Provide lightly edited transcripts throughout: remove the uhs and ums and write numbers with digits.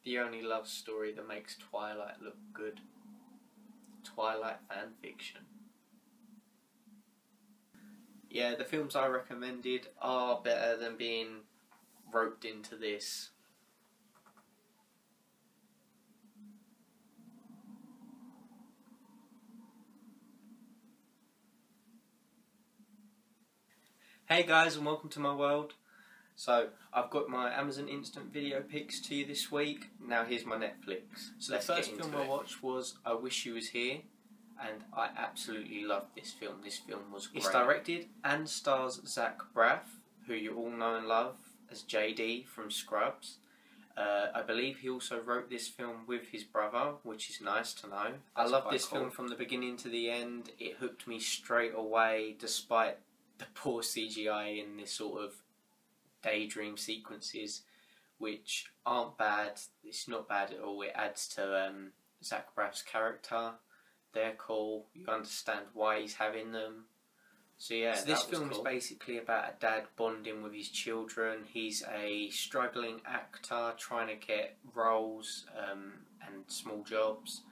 The only love story that makes Twilight look good. Twilight fan fiction. Yeah, the films I recommended are better than being roped into this. Hey guys, and welcome to my world. So, I've got my Amazon Instant Video picks to you this week. Now here's my Netflix. So the first film I watched was I Wish You Was Here, and I absolutely loved this film. This film was great. It's directed and stars Zach Braff, who you all know and love as JD from Scrubs. I believe he also wrote this film with his brother, which is nice to know. I loved this film from the beginning to the end. It hooked me straight away, despite the poor CGI in this sort of daydream sequences, which aren't bad. It's not bad at all. It adds to Zach Braff's character. They're cool. You understand why he's having them. So yeah, so this film is basically about a dad bonding with his children. He's a struggling actor trying to get roles and small jobs.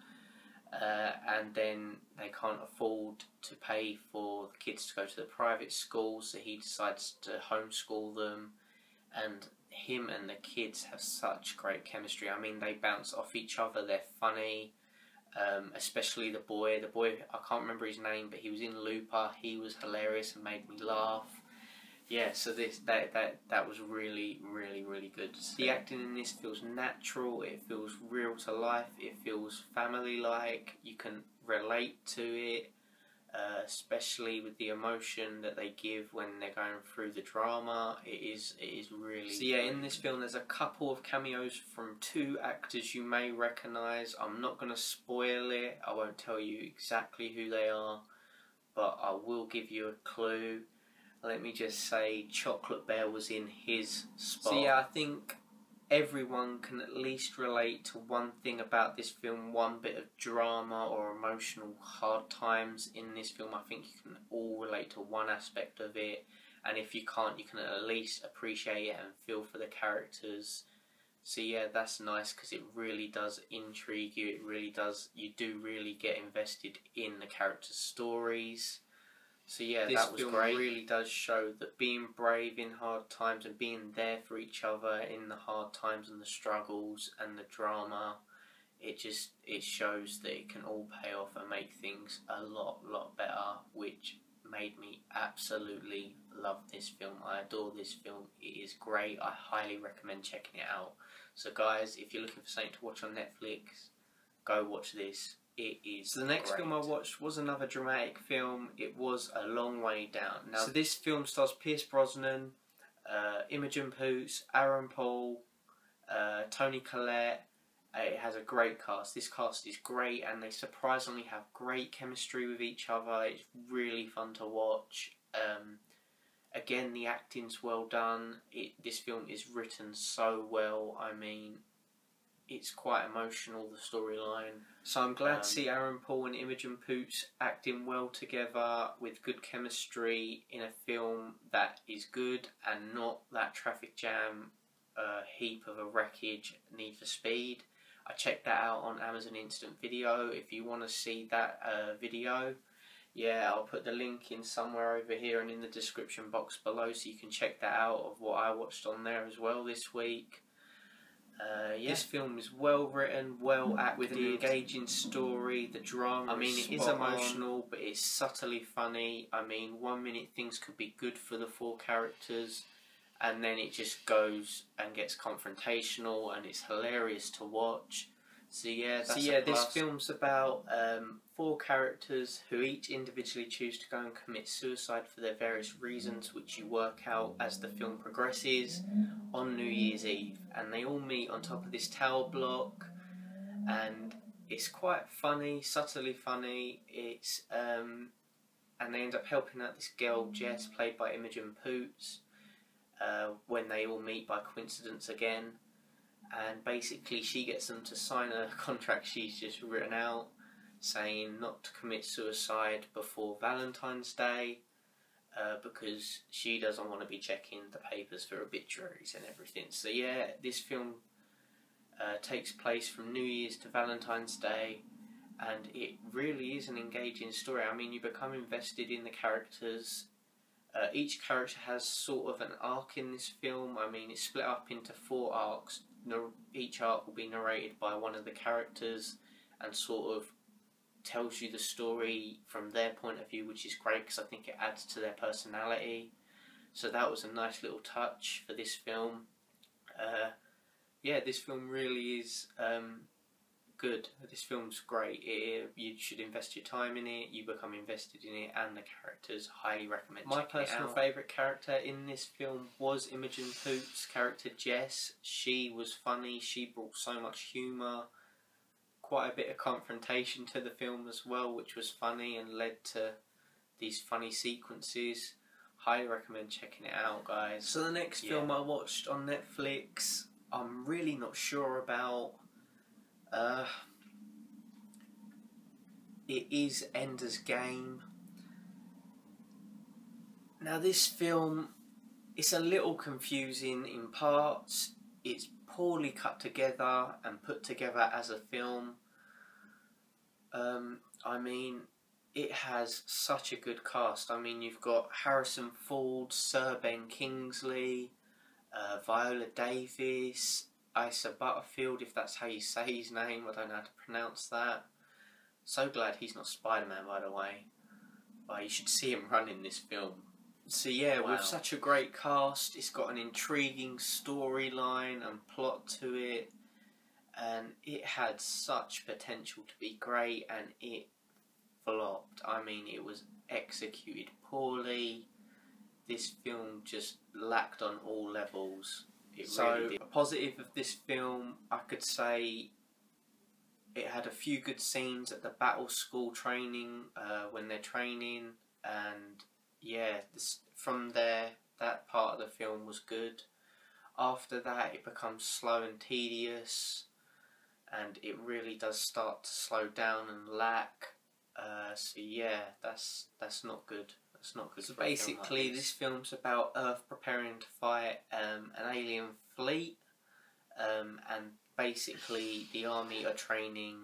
And then they can't afford to pay for the kids to go to the private school, so he decides to homeschool them. And him and the kids have such great chemistry. I mean, they bounce off each other. They're funny, especially the boy. The boy, I can't remember his name, but he was in Looper. He was hilarious and made me laugh. Yeah, so that was really good. The acting in this feels natural. It feels real to life. It feels family-like. You can relate to it, especially with the emotion that they give when they're going through the drama. It is really. So yeah, in this film there's a couple of cameos from two actors you may recognise. I'm not going to spoil it. I won't tell you exactly who they are, but I will give you a clue. Let me just say Chocolate Bear was in his spot. So yeah, I think everyone can at least relate to one thing about this film, one bit of drama or emotional hard times in this film. I think you can all relate to one aspect of it, and if you can't, you can at least appreciate it and feel for the characters. So yeah, that's nice because it really does intrigue you. It really does. You do really get invested in the characters' stories. So yeah, this that was film great. Really does show that being brave in hard times and being there for each other in the hard times and the struggles and the drama, it shows that it can all pay off and make things a lot better, which made me absolutely love this film. I adore this film. It is great. I highly recommend checking it out. So guys, if you're looking for something to watch on Netflix, go watch this. It is. So the next film I watched was another dramatic film. It was A Long Way Down. Now, so this film stars Pierce Brosnan, Imogen Poots, Aaron Paul, Toni Collette. It has a great cast. This cast is great, and they surprisingly have great chemistry with each other. It's really fun to watch. Again, the acting's well done. This film is written so well. I mean, it's quite emotional, the storyline. So I'm glad to see Aaron Paul and Imogen Poots acting well together with good chemistry in a film that is good and not that traffic jam heap of a wreckage, Need for Speed. I checked that out on Amazon Instant Video. If you want to see that video, yeah, I'll put the link in somewhere over here and in the description box below, so you can check that out of what I watched on there as well this week. Yeah. This film is well written, well acted, with an engaging story. The drama, I mean, it is emotional, but it's subtly funny. I mean, 1 minute things could be good for the four characters, and then it just goes and gets confrontational, and it's hilarious to watch. So yeah, this film's about four characters who each individually choose to go and commit suicide for their various reasons, which you work out as the film progresses on New Year's Eve. And they all meet on top of this tower block, and it's quite funny, subtly funny. It's and they end up helping out this girl, Jess, played by Imogen Poots, when they all meet by coincidence again. And basically she gets them to sign a contract she's just written out saying not to commit suicide before Valentine's Day, because she doesn't want to be checking the papers for obituaries and everything. So yeah, this film takes place from New Year's to Valentine's Day, and it really is an engaging story. I mean, you become invested in the characters. Each character has sort of an arc in this film. I mean, it's split up into 4 arcs. Each arc will be narrated by one of the characters and sort of tells you the story from their point of view, which is great because I think it adds to their personality. So that was a nice little touch for this film. Yeah, this film really is good. This film's great. You should invest your time in it. You become invested in it, and the characters. Highly recommend. My personal favourite character in this film was Imogen Poots' character Jess. She was funny. She brought so much humour. Quite a bit of confrontation to the film as well, which was funny and led to these funny sequences. Highly recommend checking it out, guys. So the next film I watched on Netflix, I'm really not sure about. It is Ender's Game. Now this film, it's a little confusing in parts. It's poorly cut together and put together as a film. I mean, it has such a good cast. I mean, you've got Harrison Ford, Sir Ben Kingsley, Viola Davis, Asa Butterfield, if that's how you say his name. I don't know how to pronounce that. So glad he's not Spider-Man, by the way. You should see him run in this film. So yeah, wow. With such a great cast, it's got an intriguing storyline and plot to it, and it had such potential to be great, and it flopped. I mean, it was executed poorly. This film just lacked on all levels. A positive of this film, I could say it had a few good scenes at the battle school training, when they're training, and yeah, from there, that part of the film was good. After that, it becomes slow and tedious, and it really does start to slow down and lack. So yeah, that's not good. That's not good. So basically, this film's about Earth preparing to fight an alien fleet, and basically the army are training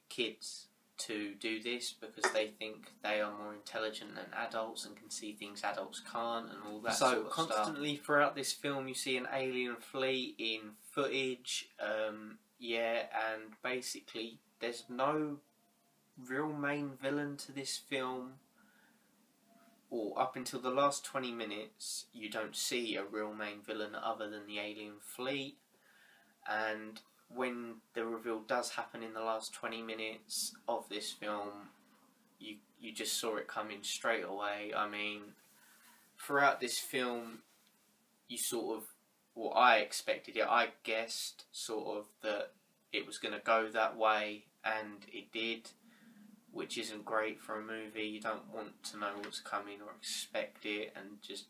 kids to do this because they think they are more intelligent than adults and can see things adults can't and all that sort of stuff. So constantly throughout this film you see an alien fleet in footage, and basically there's no real main villain to this film. Or up until the last 20 minutes you don't see a real main villain other than the alien fleet, and when the reveal does happen in the last 20 minutes of this film, you just saw it coming straight away. I mean, throughout this film, you sort of, well, I expected it. I guessed sort of that it was going to go that way, and it did, which isn't great for a movie. You don't want to know what's coming or expect it and just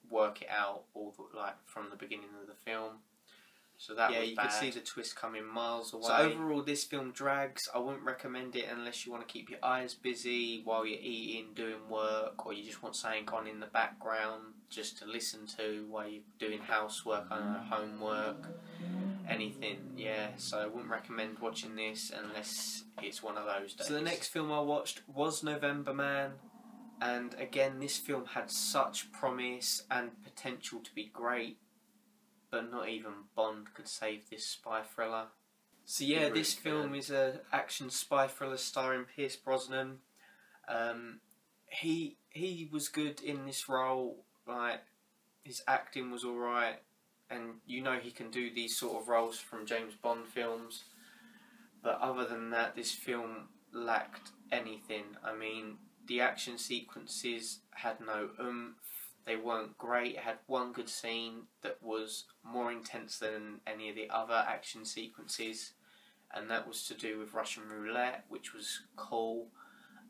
work it out from the beginning of the film. So that was bad. Could see the twist coming miles away. So overall, this film drags. I wouldn't recommend it unless you want to keep your eyes busy while you're eating, doing work, or you just want something on in the background just to listen to while you're doing housework, homework, anything. Yeah, so I wouldn't recommend watching this unless it's one of those days. So the next film I watched was November Man. And again, this film had such promise and potential to be great, but not even Bond could save this spy thriller. So yeah, really this film is an action spy thriller starring Pierce Brosnan. He was good in this role. Like, his acting was alright, and you know he can do these sort of roles from James Bond films. But other than that, this film lacked anything. I mean, the action sequences had no oomph. They weren't great. It had one good scene that was more intense than any of the other action sequences, and that was to do with Russian roulette, which was cool.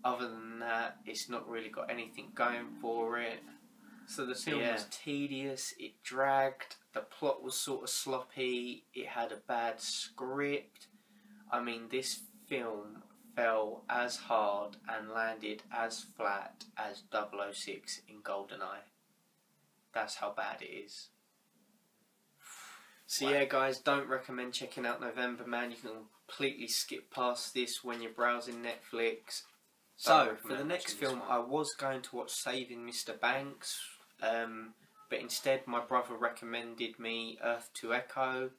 Other than that, it's not really got anything going for it. So the film was tedious, it dragged, the plot was sort of sloppy, it had a bad script. I mean, this film fell as hard and landed as flat as 006 in GoldenEye. That's how bad it is. So yeah, guys, don't recommend checking out November Man. You can completely skip past this when you're browsing Netflix. So for the next film, I was going to watch Saving Mr. Banks, but instead my brother recommended me Earth to Echo,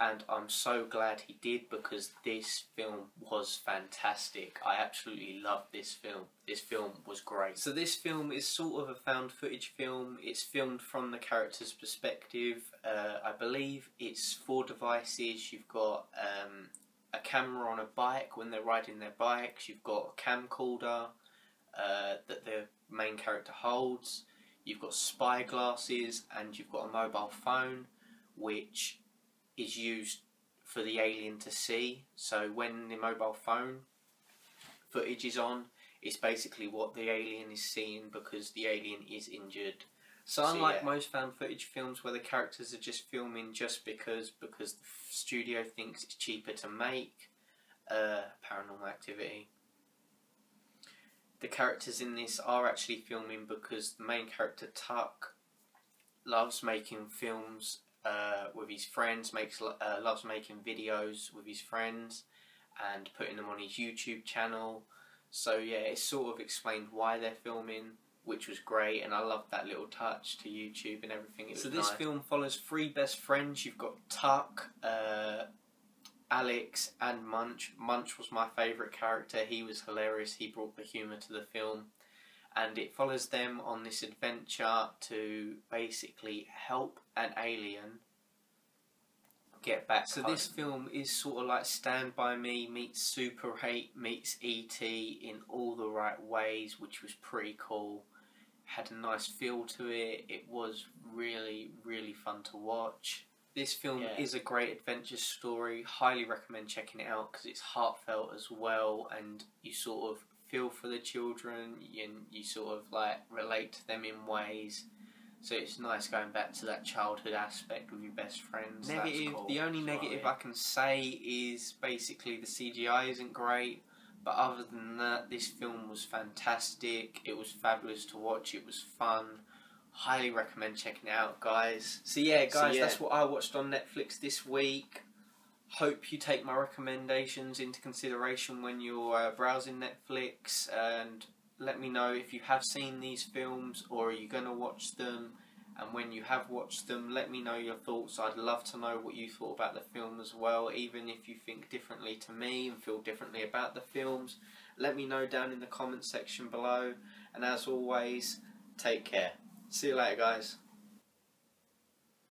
and I'm so glad he did because this film was fantastic. I absolutely loved this film. This film was great. So this film is sort of a found footage film. It's filmed from the character's perspective. I believe it's 4 devices. You've got a camera on a bike when they're riding their bikes. You've got a camcorder that the main character holds. You've got spy glasses, and you've got a mobile phone, which is used for the alien to see. So when the mobile phone footage is on, it's basically what the alien is seeing because the alien is injured. So unlike most found footage films where the characters are just filming just because the studio thinks it's cheaper to make Paranormal Activity, the characters in this are actually filming because the main character Tuck loves making films with his friends, loves making videos with his friends and putting them on his YouTube channel. So yeah, it sort of explained why they're filming, which was great, and I loved that little touch to YouTube and everything. So this film follows 3 best friends. You've got Tuck, Alex and Munch. Munch was my favourite character. He was hilarious. He brought the humour to the film. And it follows them on this adventure to basically help an alien get back home. This film is sort of like Stand By Me meets Super 8 meets E.T. in all the right ways, which was pretty cool. Had a nice feel to it. It was really, really fun to watch. This film is a great adventure story. Highly recommend checking it out because it's heartfelt as well, and you sort of feel for the children and you sort of like relate to them in ways. So it's nice going back to that childhood aspect with your best friends. Negative. The only negative I can say is basically the CGI isn't great. But other than that, this film was fantastic. It was fabulous to watch. It was fun. Highly recommend checking it out, guys. So yeah, guys, that's what I watched on Netflix this week. Hope you take my recommendations into consideration when you're browsing Netflix, and let me know if you have seen these films or are you going to watch them, and when you have watched them, let me know your thoughts. I'd love to know what you thought about the film as well, even if you think differently to me and feel differently about the films. Let me know down in the comments section below, and as always, take care. See you later, guys.